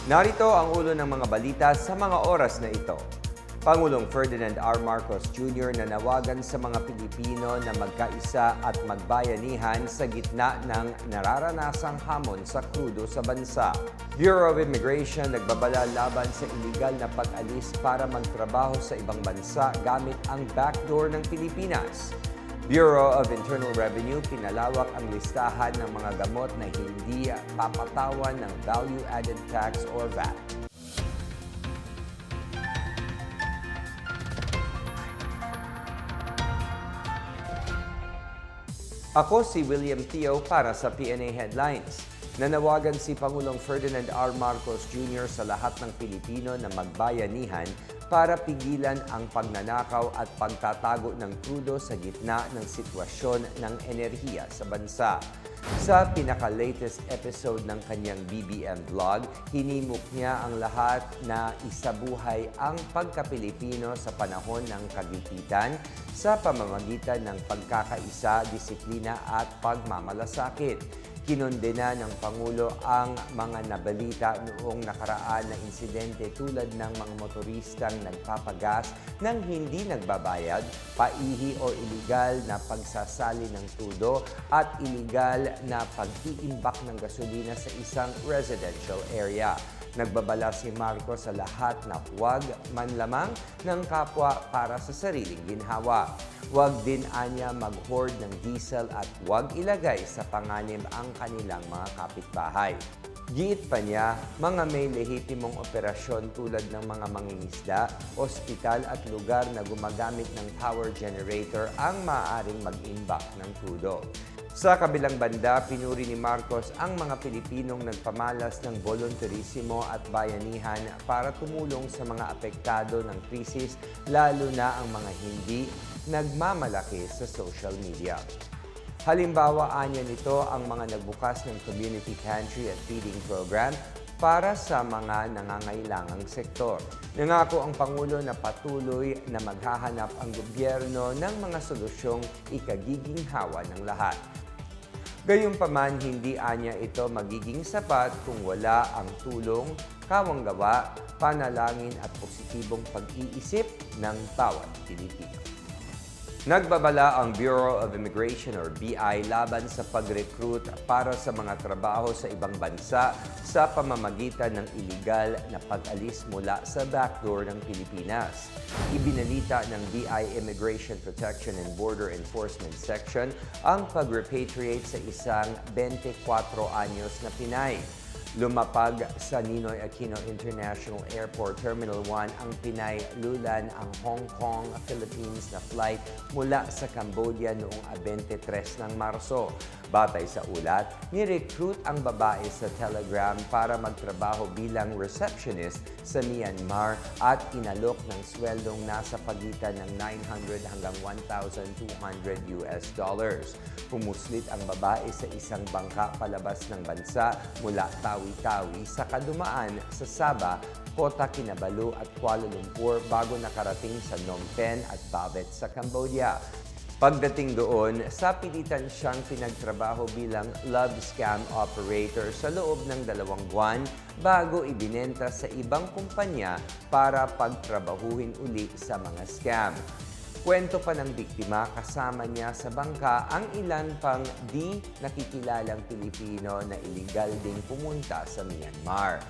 Narito ang ulo ng mga balita sa mga oras na ito. Pangulong Ferdinand R. Marcos Jr. nanawagan sa mga Pilipino na magkaisa at magbayanihan sa gitna ng nararanasang hamon sa krudo sa bansa. Bureau of Immigration nagbabala laban sa iligal na pag-alis para magtrabaho sa ibang bansa gamit ang backdoor ng Pilipinas. Bureau of Internal Revenue pinalawak ang listahan ng mga gamot na hindi papatawan ng Value-Added Tax or VAT. Ako si William Theo para sa PNA Headlines. Nanawagan si Pangulong Ferdinand R. Marcos Jr. sa lahat ng Pilipino na magbayanihan para pigilan ang pagnanakaw at pagtatago ng krudo sa gitna ng sitwasyon ng enerhiya sa bansa. Sa pinaka-latest episode ng kanyang BBM vlog, hinimok niya ang lahat na isabuhay ang pagka-Pilipino sa panahon ng kagipitan sa pamamagitan ng pagkakaisa, disiplina at pagmamalasakit. Kinondena ng Pangulo ang mga nabalita noong nakaraan na insidente tulad ng mga motoristang nagpapagas ng hindi nagbabayad, paihi o iligal na pagsasali ng tudo at iligal na pag-iimbak ng gasolina sa isang residential area. Nagbabala si Marcos sa lahat na huwag man lamang ng kapwa para sa sariling ginhawa. Huwag din anya mag-hoard ng diesel at huwag ilagay sa panganib ang kanilang mga kapitbahay. Giit pa niya, mga may lehitimong operasyon tulad ng mga mangingisda, ospital at lugar na gumagamit ng power generator ang maaaring mag-imbak ng crudo. Sa kabilang banda, pinuri ni Marcos ang mga Pilipinong nagpamalas ng voluntarismo at bayanihan para tumulong sa mga apektado ng krisis, lalo na ang mga hindi nagmamalaki sa social media. Halimbawa, anya nito ang mga nagbukas ng community pantry at feeding program para sa mga nangangailangang sektor. Nangako ang Pangulo na patuloy na maghahanap ang gobyerno ng mga solusyong ikagiginhawa ng lahat. Gayunpaman, hindi anya ito magiging sapat kung wala ang tulong, kawanggawa, panalangin at positibong pag-iisip ng bawat Pilipino. Nagbabala ang Bureau of Immigration or BI laban sa pag-recruit para sa mga trabaho sa ibang bansa sa pamamagitan ng iligal na pag-alis mula sa backdoor ng Pilipinas. Ibinalita ng BI Immigration Protection and Border Enforcement Section ang pag-repatriate sa isang 24 anyos na Pinay. Lumapag sa Ninoy Aquino International Airport Terminal 1 ang Pinay Lulan ang Hong Kong, Philippines na flight mula sa Cambodia noong 23 ng Marso. Batay sa ulat, ni-recruit ang babae sa Telegram para magtrabaho bilang receptionist sa Myanmar at inalok ng sweldong nasa pagitan ng $900 hanggang $1,200. Pumuslit ang babae sa isang bangka palabas ng bansa mula Tawi-Tawi sa kadumaan sa Sabah, Kota Kinabalu at Kuala Lumpur bago nakarating sa Phnom Penh at Bavet sa Cambodia. Pagdating doon, sa pilitan siyang pinagtrabaho bilang love scam operator sa loob ng 2 buwan bago ibinenta sa ibang kumpanya para pagtrabahuhin uli sa mga scam. Kwento pa ng biktima, kasama niya sa bangka ang ilan pang di nakikilalang Pilipino na iligal ding pumunta sa Myanmar.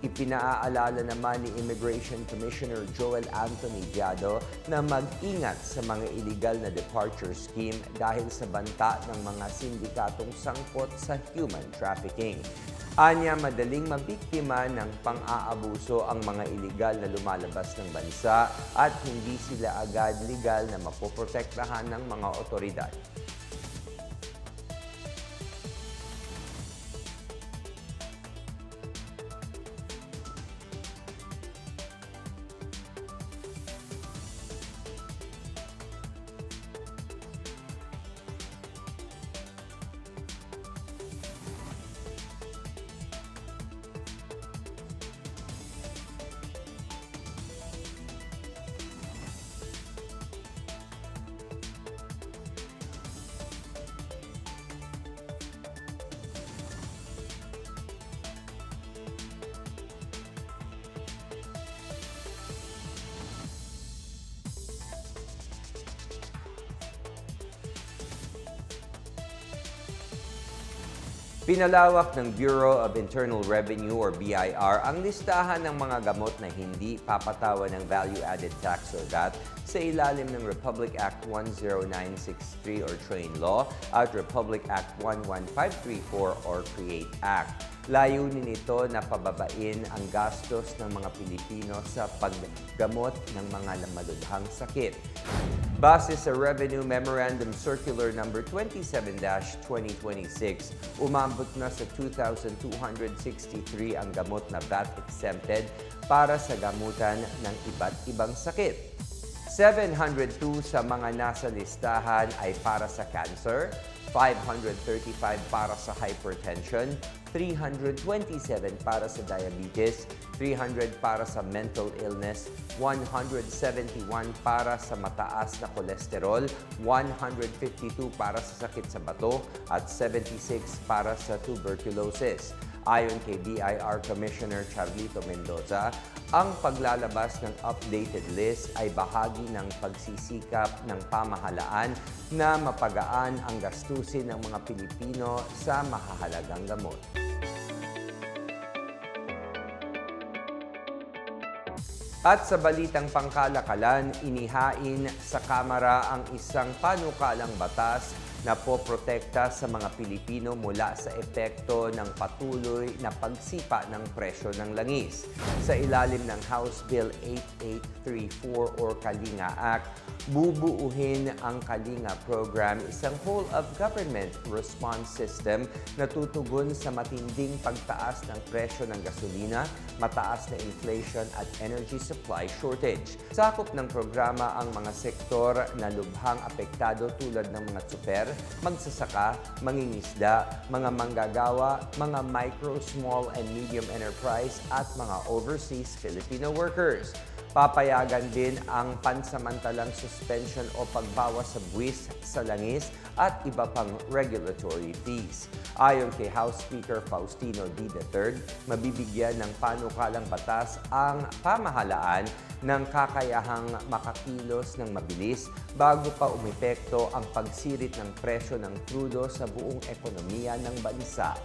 Ipinaaalala naman ni Immigration Commissioner Joel Anthony Diado na mag-ingat sa mga illegal na departure scheme dahil sa banta ng mga sindikatong sangkot sa human trafficking. Anya, madaling mabiktima ng pang-aabuso ang mga iligal na lumalabas ng bansa at hindi sila agad legal na mapoprotektahan ng mga otoridad. Pinalawak ng Bureau of Internal Revenue or BIR ang listahan ng mga gamot na hindi papatawan ng Value-Added Tax or VAT sa ilalim ng Republic Act 10963 or Train Law at Republic Act 11534 or Create Act. Layunin nito na pababain ang gastos ng mga Pilipino sa paggamot ng mga malubhang sakit. Base sa Revenue Memorandum Circular No. 27-2026, umabot na sa 2,263 ang gamot na VAT-exempted para sa gamutan ng iba't ibang sakit. 702 sa mga nasa listahan ay para sa cancer, 535 para sa hypertension, 327 para sa diabetes, 300 para sa mental illness, 171 para sa mataas na kolesterol, 152 para sa sakit sa bato, at 76 para sa tuberculosis. Ayon kay BIR Commissioner Charlito Mendoza, ang paglalabas ng updated list ay bahagi ng pagsisikap ng pamahalaan na mapagaan ang gastusin ng mga Pilipino sa mahahalagang gamot. At sa balitang pangkalakalan, inihain sa Kamara ang isang panukalang batas na poprotekta sa mga Pilipino mula sa epekto ng patuloy na pagsipa ng presyo ng langis. Sa ilalim ng House Bill 8834 or Kalinga Act, bubuuhin ang Kalinga Program, isang whole-of-government response system na tutugon sa matinding pagtaas ng presyo ng gasolina, mataas na inflation at energy supply shortage. Sakop ng programa ang mga sektor na lubhang apektado tulad ng mga tsuper, magsasaka, mangingisda, mga manggagawa, mga micro, small and medium enterprise at mga overseas Filipino workers. Papayagan din ang pansamantalang suspension o pagbawas sa buwis sa langis at iba pang regulatory fees. Ayon kay House Speaker Faustino D. III, mabibigyan ng panukalang batas ang pamahalaan ng kakayahang makakilos ng mabilis bago pa umepekto ang pagsirit ng presyo ng krudo sa buong ekonomiya ng bansa.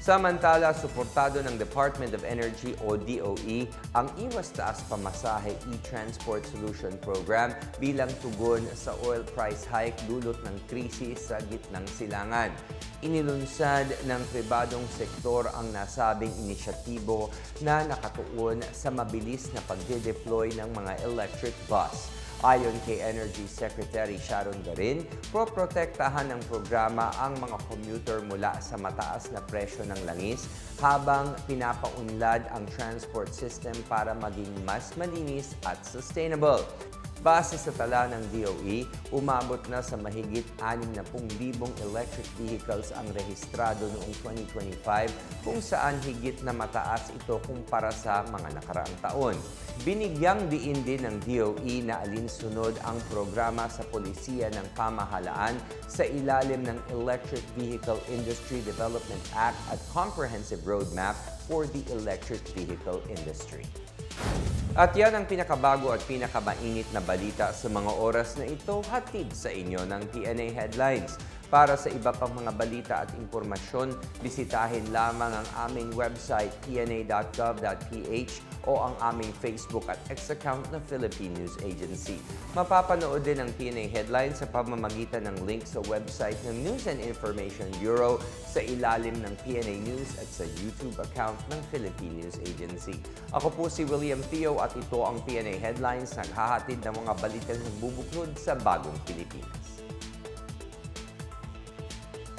Samantala, suportado ng Department of Energy o DOE ang Iwas Taas Pamasahe e-Transport Solution Program bilang tugon sa oil price hike dulot ng krisis sa gitnang silangan. Inilunsad ng pribadong sektor ang nasabing inisyatibo na nakatuon sa mabilis na pagde-deploy ng mga electric bus. Ayon kay Energy Secretary Sharon Garin, poprotektahan ng programa ang mga commuter mula sa mataas na presyo ng langis habang pinapaunlad ang transport system para maging mas malinis at sustainable. Base sa tala ng DOE, umabot na sa mahigit 60,000 electric vehicles ang rehistrado noong 2025 kung saan higit na mataas ito kumpara sa mga nakaraang taon. Binigyang diin din ng DOE na alinsunod ang programa sa polisiya ng pamahalaan sa ilalim ng Electric Vehicle Industry Development Act at Comprehensive Roadmap for the Electric Vehicle Industry. At yan ang pinakabago at pinakamainit na balita sa mga oras na ito, hatid sa inyo ng PNA Headlines. Para sa iba pang mga balita at impormasyon, bisitahin lamang ang aming website pna.gov.ph o ang aming Facebook at X account na Philippine News Agency. Mapapanood din ang PNA Headlines sa pamamagitan ng link sa website ng News and Information Bureau sa ilalim ng PNA News at sa YouTube account ng Philippine News Agency. Ako po si William Theo at ito ang PNA Headlines, naghahatid ng mga balitang nagbubuklod sa bagong Pilipinas.